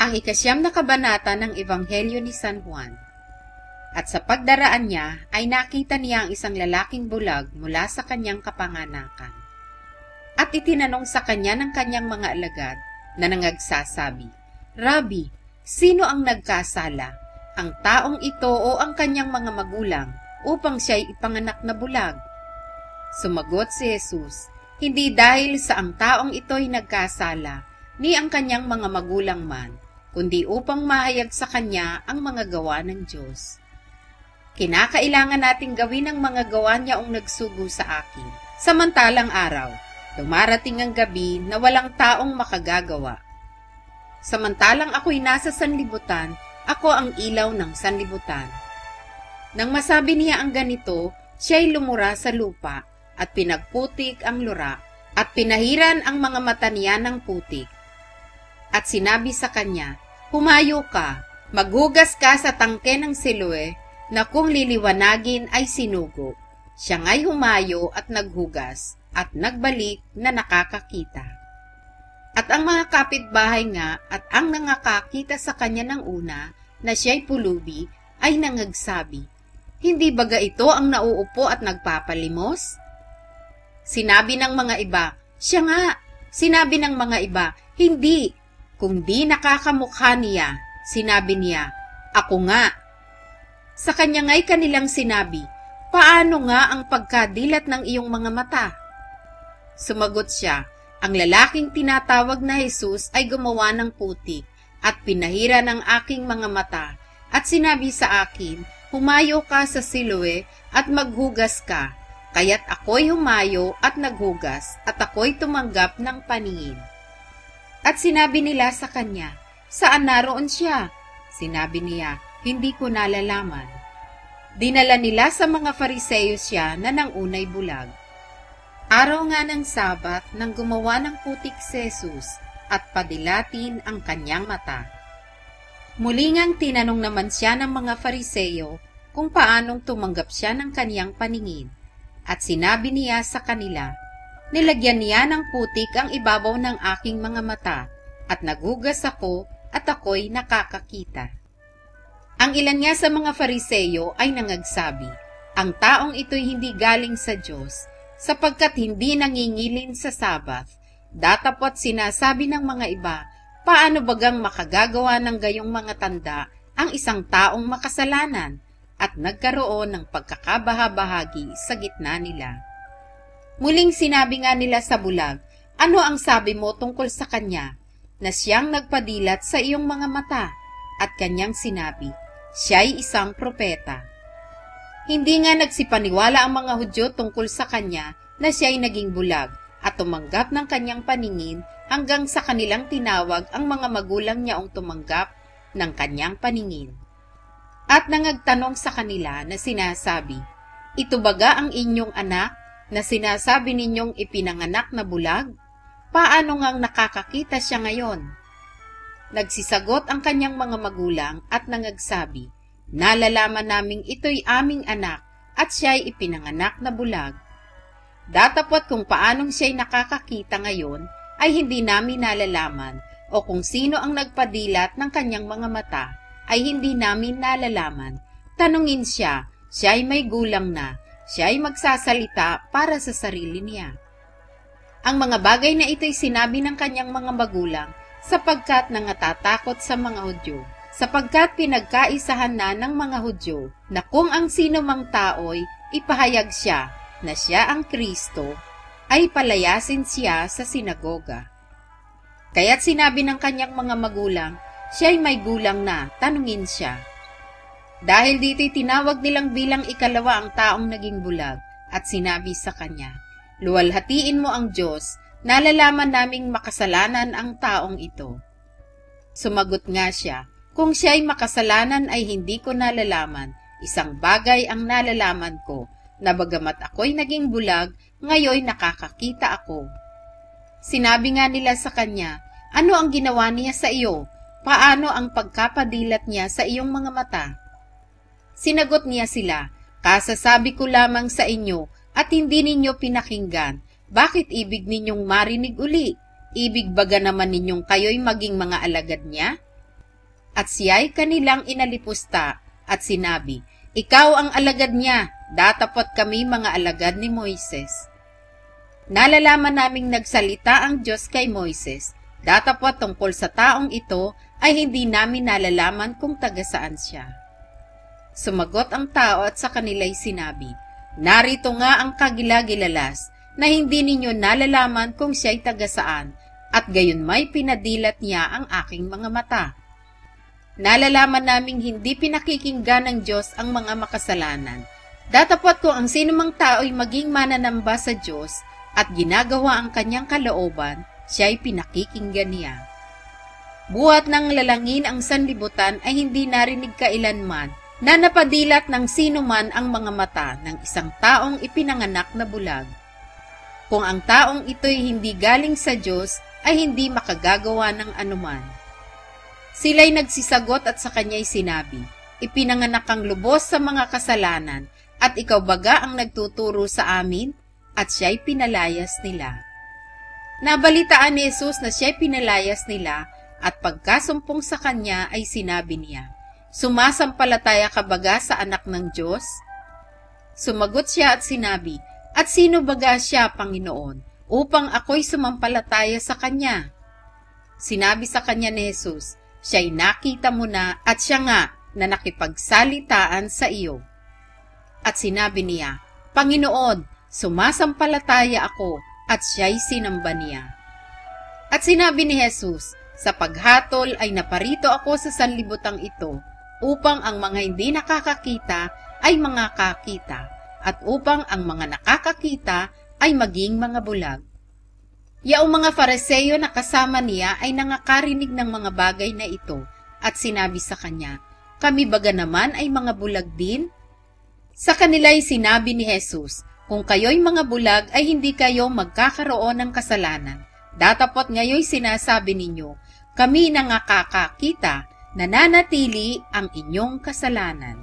ang 9 na kabanata ng Ebanghelyo ni San Juan. At sa pagdaraan niya ay nakita niya ang isang lalaking bulag mula sa kanyang kapanganakan. At itinanong sa kanya ng kanyang mga alagad na nangagsasabi, "Rabi, sino ang nagkasala, ang taong ito o ang kanyang mga magulang upang siya'y ipanganak na bulag?" Sumagot si Jesus, "Hindi dahil sa ang taong ito'y nagkasala, ni ang kanyang mga magulang man, kundi upang mahayag sa kanya ang mga gawa ng Diyos. Kinakailangan nating gawin ang mga gawa niyaong nagsugo sa akin. Samantalang araw, dumarating ang gabi na walang taong makagagawa. Samantalang ako'y nasa sanlibutan, ako ang ilaw ng sanlibutan." Nang masabi niya ang ganito, siya'y lumura sa lupa at pinagputik ang lura at pinahiran ang mga mata niya ng putik. At sinabi sa kanya, "Humayo ka, maghugas ka sa tangke ng Siloe na kung liliwanagin ay sinugo." Siya nga'y humayo at naghugas at nagbalik na nakakakita. At ang mga kapitbahay nga at ang nangakakita sa kanya ng una na siya'y pulubi ay nangagsabi, "Hindi baga ito ang nauupo at nagpapalimos?" Sinabi ng mga iba, "Siya nga." Sinabi ng mga iba, "Hindi. Kung di nakakamukha niya." Sinabi niya, "Ako nga." Sa kanya nga'y kanilang sinabi, "Paano nga ang pagkadilat ng iyong mga mata?" Sumagot siya, "Ang lalaking tinatawag na Jesus ay gumawa ng putik at pinahira ng aking mga mata at sinabi sa akin, 'Humayo ka sa Siloe at maghugas ka.' Kaya't ako'y humayo at naghugas at ako'y tumanggap ng paningin." At sinabi nila sa kanya, "Saan naroon siya?" Sinabi niya, "Hindi ko nalalaman." Dinala nila sa mga Fariseo siya na nangunay bulag. Araw nga ng Sabat nang gumawa ng putik si Jesus at padilatin ang kanyang mata. Muli ngang tinanong naman siya ng mga Fariseo kung paanong tumanggap siya ng kaniyang paningin. At sinabi niya sa kanila, "Nilagyan niya ng putik ang ibabaw ng aking mga mata at naghugas ako at ako'y nakakakita." Ang ilan nga sa mga Fariseo ay nangagsabi, "Ang taong ito'y hindi galing sa Diyos, sapagkat hindi nangingilin sa Sabat." Datapot sinasabi ng mga iba, "Paano bagang makagagawa ng gayong mga tanda ang isang taong makasalanan?" At nagkaroon ng pagkakabaha-bahagi sa gitna nila. Muling sinabi nga nila sa bulag, "Ano ang sabi mo tungkol sa kanya, na siyang nagpadilat sa iyong mga mata?" At kanyang sinabi, "Siya'y isang propeta." Hindi nga nagsipaniwala ang mga Hudyo tungkol sa kanya na siya'y naging bulag at tumanggap ng kanyang paningin hanggang sa kanilang tinawag ang mga magulang niyaong tumanggap ng kanyang paningin. At nangagtanong sa kanila na sinasabi, "Ito baga ang inyong anak na sinasabi ninyong ipinanganak na bulag? Paano ngang nakakakita siya ngayon?" Nagsisagot ang kanyang mga magulang at nangagsabi, "Nalalaman naming ito'y aming anak at siya'y ipinanganak na bulag. Datapot kung paanong siya'y nakakakita ngayon ay hindi namin nalalaman o kung sino ang nagpadilat ng kanyang mga mata ay hindi namin nalalaman. Tanungin siya, siya'y may gulang na, siya'y magsasalita para sa sarili niya." Ang mga bagay na ito'y sinabi ng kanyang mga magulang sapagkat nangatatakot sa mga Hudyo, sapagkat pinagkaisahan na ng mga Hudyo na kung ang sino mang tao'y ipahayag siya na siya ang Kristo, ay palayasin siya sa sinagoga. Kaya't sinabi ng kanyang mga magulang, "Siya'y may gulang na, tanungin siya." Dahil dito'y tinawag nilang bilang ikalawa ang taong naging bulag at sinabi sa kanya, "Luwalhatiin mo ang Diyos, nalalaman naming makasalanan ang taong ito." Sumagot nga siya, "Kung siya'y makasalanan ay hindi ko nalalaman. Isang bagay ang nalalaman ko, na bagamat ako'y naging bulag, ngayon nakakakita ako." Sinabi nga nila sa kanya, "Ano ang ginawa niya sa iyo? Paano ang pagkapadilat niya sa iyong mga mata?" Sinagot niya sila, "Kasasabi ko lamang sa inyo at hindi ninyo pinakinggan. Bakit ibig ninyong marinig uli? Ibig baga naman ninyong kayo'y maging mga alagad niya? At siya'y kanilang inalipusta at sinabi, "Ikaw ang alagad niya, datapot kami mga alagad ni Moises." Nalalaman naming nagsalita ang Diyos kay Moises, datapot tungkol sa taong ito ay hindi namin nalalaman kung taga saan siya. Sumagot ang tao at sa kanila'y sinabi, "Narito nga ang kagilagilalas na hindi ninyo nalalaman kung siya'y taga saan, at gayon may pinadilat niya ang aking mga mata." Nalalaman naming hindi pinakikinggan ng Diyos ang mga makasalanan, datapot kung ang sinumang tao'y maging mananamba sa Diyos at ginagawa ang kanyang kalooban, siya'y pinakikinggan niya. Buhat ng lalangin ang sanlibutan ay hindi narinig kailanman na napadilat ng sino man ang mga mata ng isang taong ipinanganak na bulag. Kung ang taong ito'y hindi galing sa Diyos, ay hindi makagagawa ng anuman. Sila'y nagsisagot at sa kanya'y sinabi, "Ipinanganak kang lubos sa mga kasalanan, at ikaw baga ang nagtuturo sa amin?" At siya'y pinalayas nila. Nabalitaan ni Jesus na siya'y pinalayas nila, at pagkasumpong sa kanya ay sinabi niya, "Sumasampalataya ka baga sa anak ng Diyos?" Sumagot siya at sinabi, "At sino baga siya, Panginoon, upang ako'y sumampalataya sa kanya?" Sinabi sa kanya ni Jesus, "Siya'y nakita mo na at siya nga na nakipagsalitaan sa iyo." At sinabi niya, "Panginoon, sumasampalataya ako," at siya'y sinamba niya. At sinabi ni Jesus, "Sa paghatol ay naparito ako sa sanlibutang ito, upang ang mga hindi nakakakita ay makakita, at upang ang mga nakakakita ay maging mga bulag." Yaong mga Fariseo na kasama niya ay nangakarinig ng mga bagay na ito, at sinabi sa kanya, "Kami baga naman ay mga bulag din?" Sa kanila'y sinabi ni Jesus, "Kung kayo'y mga bulag ay hindi kayo magkakaroon ng kasalanan. Datapot ngayo'y sinasabi ninyo, kami nangakakakita, nananatili ang inyong kasalanan."